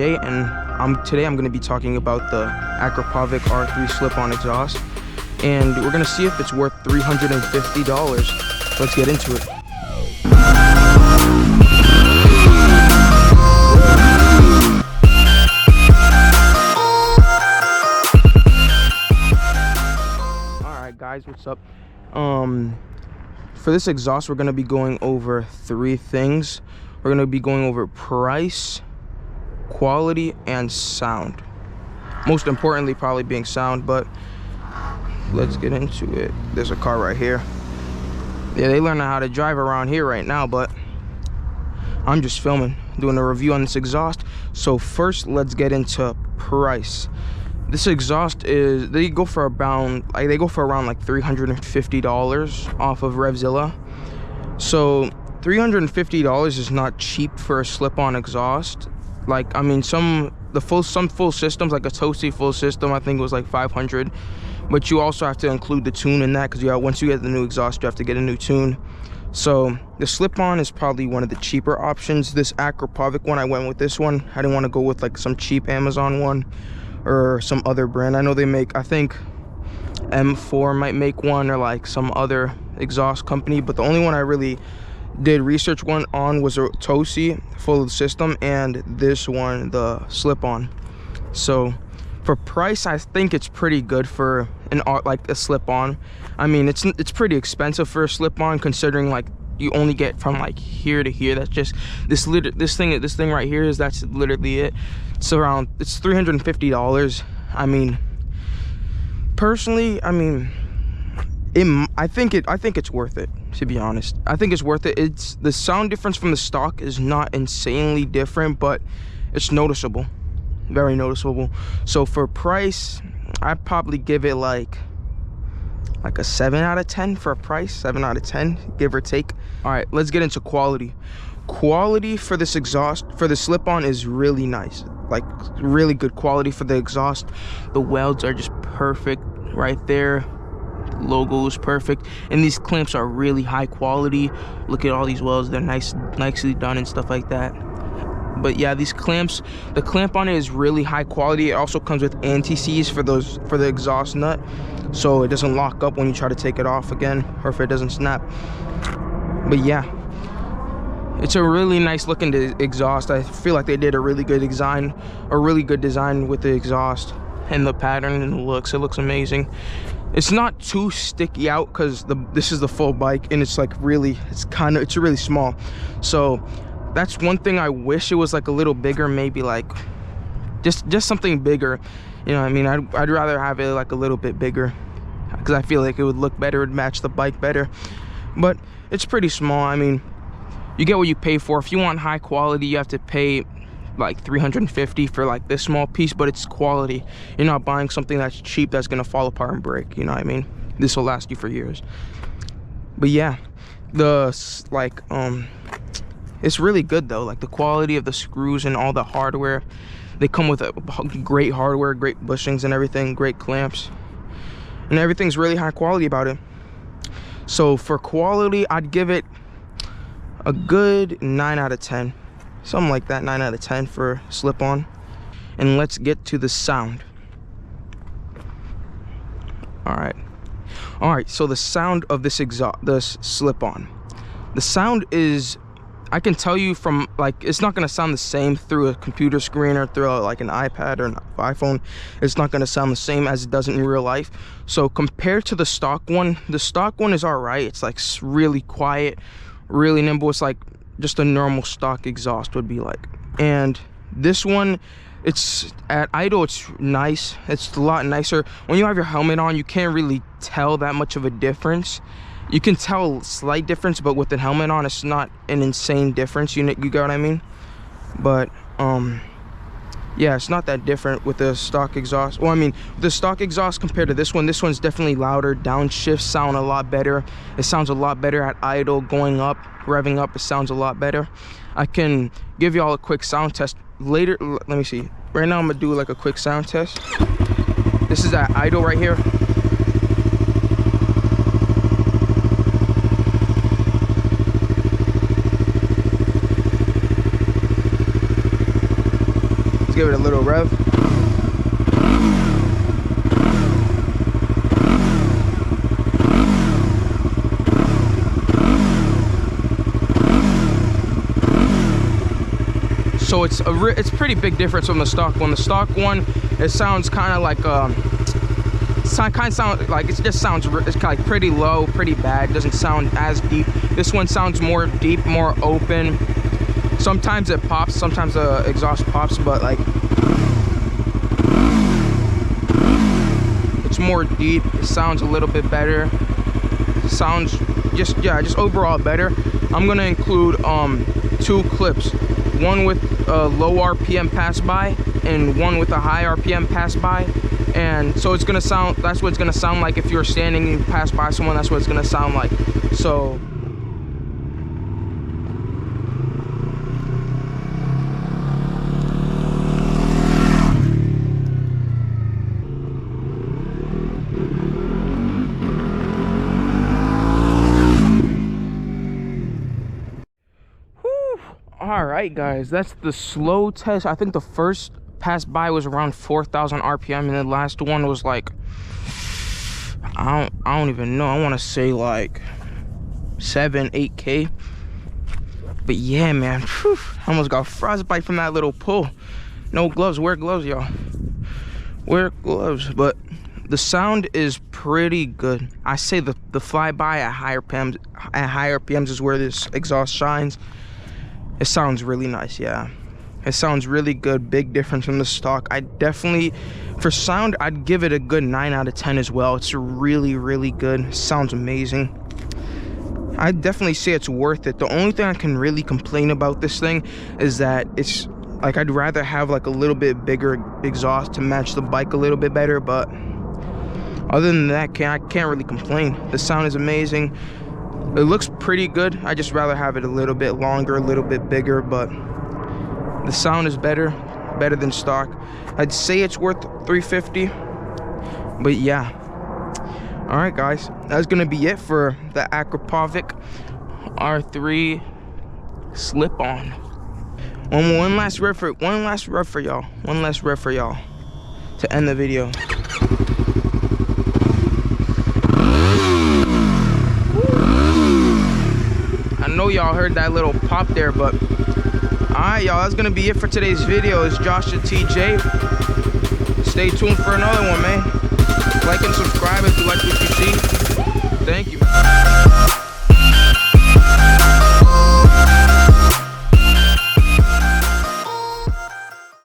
And today I'm going to be talking about the Akropovic R3 slip-on exhaust, and we're going to see if it's worth $350. Let's get into it. Alright guys, what's up? For this exhaust we're going to be going over three things. We're going to be going over price, quality, and sound. Most importantly probably being sound, but let's get into it. There's a car right here. Yeah, they learn how to drive around here right now, but I'm just filming, doing a review on this exhaust. So first, let's get into price. This exhaust they go for around like $350 off of Revzilla. So $350 is not cheap for a slip-on exhaust. Like, I mean, some full systems, like a Tosi full system, I think it was like $500, but you also have to include the tune in that, because once you get the new exhaust you have to get a new tune. So the slip-on is probably one of the cheaper options. This Akropovic one, I went with this one. I didn't want to go with like some cheap Amazon one or some other brand. I know they make, I think M4 might make one, or like some other exhaust company, but the only one I really did research on was a Tosi full system, and this one, the slip-on. So for price, I think it's pretty good for like a slip-on. I mean, it's pretty expensive for a slip-on, considering like you only get from like here to here. That's just this thing right here, that's literally it. It's $350. I mean, personally, I mean, I think it's worth it, to be honest. I think it's worth it. It's the sound difference from the stock is not insanely different, but it's noticeable, very noticeable. So for price, I'd probably give it like a 7 out of 10 for a price. 7 out of 10, give or take. All right, let's get into quality. Quality for this exhaust, for the slip-on, is really nice. Like, really good quality for the exhaust. The welds are just perfect right there. Logo is perfect, and these clamps are really high quality. Look at all these welds, they're nicely done and stuff like that. But yeah, these clamps, the clamp on it is really high quality. It also comes with anti-seize for the exhaust nut, so it doesn't lock up when you try to take it off again, or if it doesn't snap. But yeah, it's a really nice looking exhaust. I feel like they did a really good design with the exhaust and the pattern and the looks. It looks amazing. It's not too sticky out, because this is the full bike, and it's like it's really small. So that's one thing I wish it was like a little bigger, maybe like just something bigger. You know what I mean? I'd rather have it like a little bit bigger, because I feel like it would look better, it would match the bike better. But it's pretty small. I mean, you get what you pay for. If you want high quality, you have to pay like $350 for like this small piece, but it's quality. You're not buying something that's cheap that's gonna fall apart and break, you know what I mean? This will last you for years. But yeah, it's really good though. Like, the quality of the screws and all the hardware, they come with a great hardware, great bushings and everything, great clamps, and everything's really high quality about it. So for quality, I'd give it a good 9 out of 10. Something like that, 9 out of 10 for slip-on. And let's get to the sound. All right, so the sound of this slip-on. The sound is, I can tell you from, like, it's not gonna sound the same through a computer screen or through like an iPad or an iPhone. It's not gonna sound the same as it does in real life. So compared to the stock one is all right. It's like really quiet, really nimble. It's like just a normal stock exhaust would be like. And this one, it's at idle, it's nice. It's a lot nicer. When you have your helmet on, you can't really tell that much of a difference. You can tell a slight difference, but with the helmet on, it's not an insane difference. You get what I mean? But yeah, it's not that different with the stock exhaust. Well, I mean, the stock exhaust compared to this one's definitely louder. Downshifts sound a lot better. It sounds a lot better at idle. Going up, revving up, it sounds a lot better. I can give y'all a quick sound test later. Let me see. Right now I'm gonna do like a quick sound test. This is at idle right here. give it a little rev. So it's pretty big difference from the stock one. The stock one, it sounds kind of like it just sounds, it's kind of like pretty low, pretty bad. It doesn't sound as deep. This one sounds more deep, more open. Sometimes it pops, sometimes the exhaust pops, but like it's more deep. It sounds a little bit better. Sounds just overall better. I'm gonna include 2 clips. One with a low RPM pass by and one with a high RPM pass by. And so it's gonna sound, that's what it's gonna sound like if you're standing and you pass by someone. That's what it's gonna sound like. So all right, guys, that's the slow test. I think the first pass by was around 4,000 RPM, and the last one was like, I don't even know. I want to say like 7-8K. But yeah, man, whew, I almost got frostbite from that little pull. No gloves. Wear gloves, y'all. Wear gloves. But the sound is pretty good. I say the flyby at higher RPMs is where this exhaust shines. It sounds really nice, yeah. It sounds really good. Big difference from the stock. I definitely, for sound, I'd give it a good 9 out of 10 as well. It's really, really good. Sounds amazing. I definitely say it's worth it. The only thing I can really complain about this thing is that it's like, I'd rather have like a little bit bigger exhaust to match the bike a little bit better, but other than that, I can't really complain. The sound is amazing. It looks pretty good. I just rather have it a little bit longer, a little bit bigger, but the sound is better than stock. I'd say it's worth $350, but yeah. All right, guys, that's gonna be it for the Akropovic R3 slip-on. One last rev for y'all. One last rev for y'all to end the video. I know y'all heard that little pop there, but alright, y'all, that's gonna be it for today's video. It's Josh and TJ. Stay tuned for another one, man. Like and subscribe if you like what you see. Thank you.